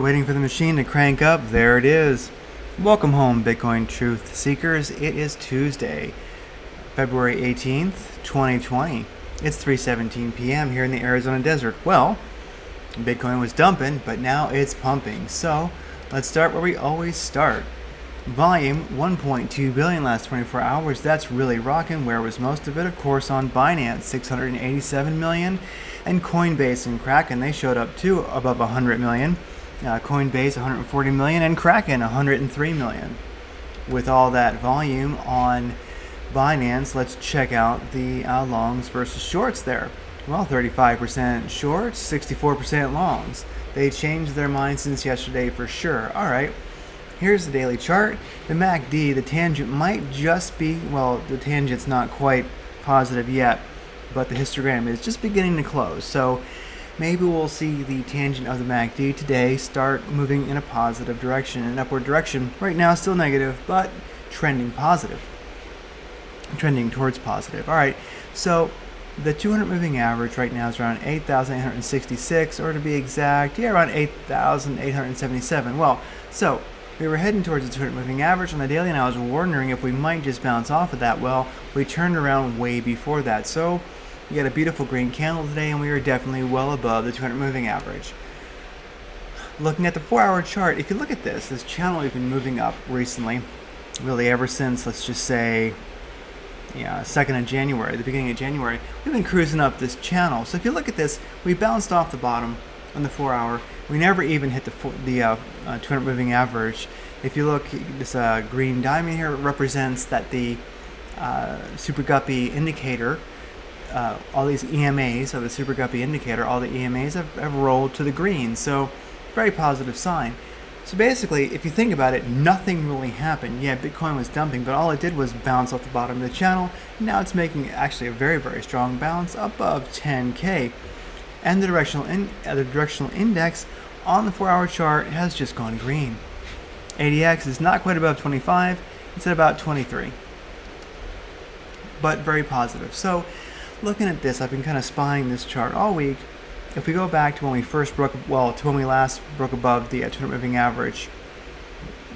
Waiting for the machine to crank up. There it is. Welcome home, Bitcoin Truth Seekers. It is Tuesday, February 18th, 2020. It's 3:17 p.m. here in the Arizona desert. Well, Bitcoin was dumping, but now it's pumping. So let's start where we always start. Volume 1.2 billion last 24 hours. That's really rocking. Where was most of it? Of course, on Binance, 687 million, and Coinbase and Kraken, they showed up too, above 100 million. Coinbase 140 million and Kraken 103 million. With all that volume on Binance, let's check out the longs versus shorts there. Well, 35% shorts, 64% longs. They changed their mind since yesterday for sure. All right, here's the daily chart. The MACD, the tangent might just be, well, the tangent's not quite positive yet, but the histogram is just beginning to close. So maybe we'll see the tangent of the MACD today start moving in a positive direction, an upward direction. Right now, still negative, but trending positive. Trending towards positive. All right, so the 200 moving average right now is around 8,866, or to be exact, around 8,877. Well, so we were heading towards the 200 moving average on the daily, and I was wondering if we might just bounce off of that. Well, we turned around way before that. So we got a beautiful green candle today, and we are definitely well above the 200 moving average. Looking at the 4-hour chart, if you look at this channel we've been moving up recently, really ever since, let's just say, 2nd of January, the beginning of January, we've been cruising up this channel. So if you look at this, we bounced off the bottom on the 4-hour. We never even hit the 200 moving average. If you look, this green diamond here represents that the Super Guppy indicator, all these EMAs of the Super Guppy indicator, all the EMAs have rolled to the green. So very positive sign. So basically, if you think about it, nothing really happened. Yeah, Bitcoin was dumping, but all it did was bounce off the bottom of the channel. Now it's making actually a very, very strong bounce above 10K. And the directional index on the 4-hour chart has just gone green. ADX is not quite above 25. It's at about 23. But very positive. So looking at this, I've been kind of spying this chart all week. If we go back to when we first broke, well, to when we last broke above the 200 moving average,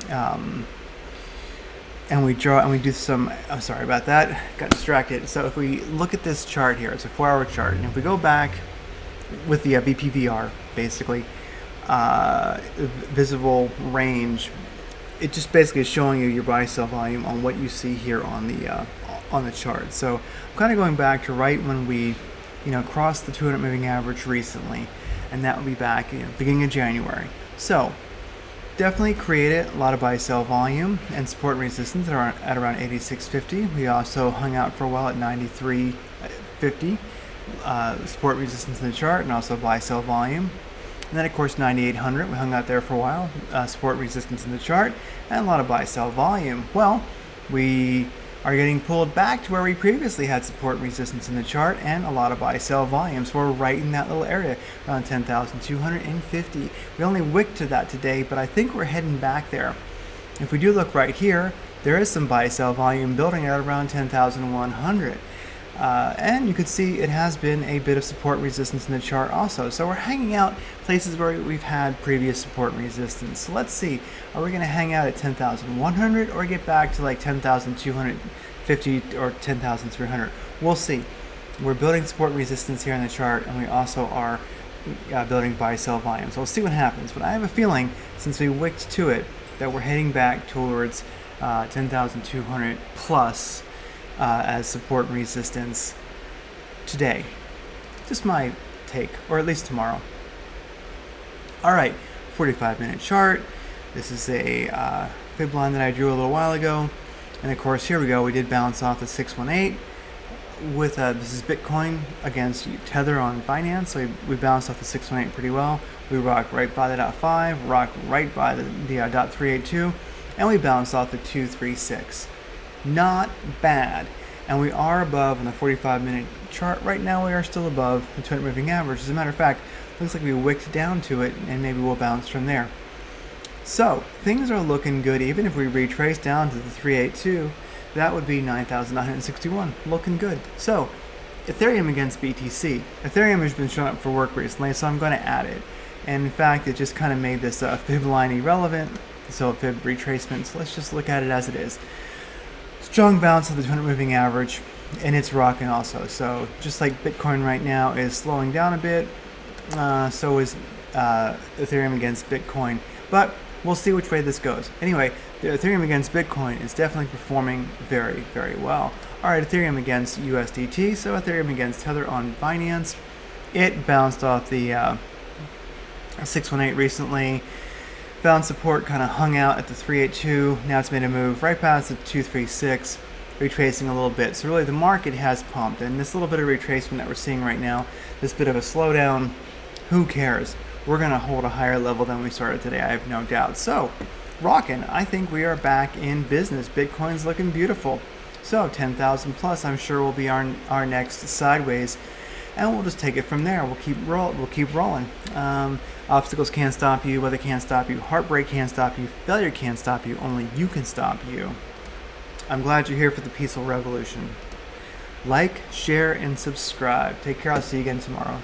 and we do some, I'm sorry about that, got distracted. So if we look at this chart here, it's a 4-hour chart, and if we go back with the BPVR, basically, visible range, it just basically is showing you your buy-sell volume on what you see here on the chart. So I'm kind of going back to right when we crossed the 200 moving average recently, and that will be back beginning of January. So definitely created a lot of buy-sell volume and support and resistance at around 86.50. We also hung out for a while at 93.50, support resistance in the chart, and also buy-sell volume. And then of course 9800, we hung out there for a while, support resistance in the chart, and a lot of buy-sell volume. Well, we are getting pulled back to where we previously had support resistance in the chart and a lot of buy-sell volume. So we're right in that little area, around 10,250. We only wicked to that today, but I think we're heading back there. If we do look right here, there is some buy-sell volume building at around 10,100. And you can see it has been a bit of support resistance in the chart also. So we're hanging out places where we've had previous support and resistance. So let's see, are we going to hang out at 10,100 or get back to like 10,250 or 10,300? We'll see. We're building support and resistance here in the chart, and we also are building buy-sell volume. So we'll see what happens. But I have a feeling, since we wicked to it, that we're heading back towards 10,200 plus as support and resistance today. Just my take, or at least tomorrow. All right, 45-minute chart. This is a fib line that I drew a little while ago, and of course here we go. We did bounce off the 618 with this is Bitcoin against Tether on Binance. So we bounced off the 618 pretty well. We rocked right by the .5, rocked right by the .382, and we bounced off the 236. Not bad. And we are above on the 45-minute chart. Right now we are still above the 200 moving average. As a matter of fact, looks like we wicked down to it, and maybe we'll bounce from there. So things are looking good. Even if we retrace down to the 382, that would be 9,961. Looking good. So Ethereum against BTC. Ethereum has been showing up for work recently, so I'm going to add it. And in fact, it just kind of made this fib line irrelevant. So a fib retracement. So let's just look at it as it is. Strong bounce of the 200 moving average, and it's rocking also. So just like Bitcoin right now is slowing down a bit, so is Ethereum against Bitcoin. But we'll see which way this goes. Anyway, the Ethereum against Bitcoin is definitely performing very, very well. All right, Ethereum against USDT. So Ethereum against Tether on Binance. It bounced off the 618 recently. Found support, kind of hung out at the 382. Now it's made a move right past the 236, retracing a little bit. So really the market has pumped, and this little bit of retracement that we're seeing right now, this bit of a slowdown, who cares? We're going to hold a higher level than we started today, I have no doubt. So, rockin', I think we are back in business. Bitcoin's looking beautiful. So 10,000 plus, I'm sure will be our next sideways, and we'll just take it from there. We'll keep rolling. Obstacles can't stop you, weather can't stop you, heartbreak can't stop you, failure can't stop you, only you can stop you. I'm glad you're here for the peaceful revolution. Like, share, and subscribe. Take care. I'll see you again tomorrow.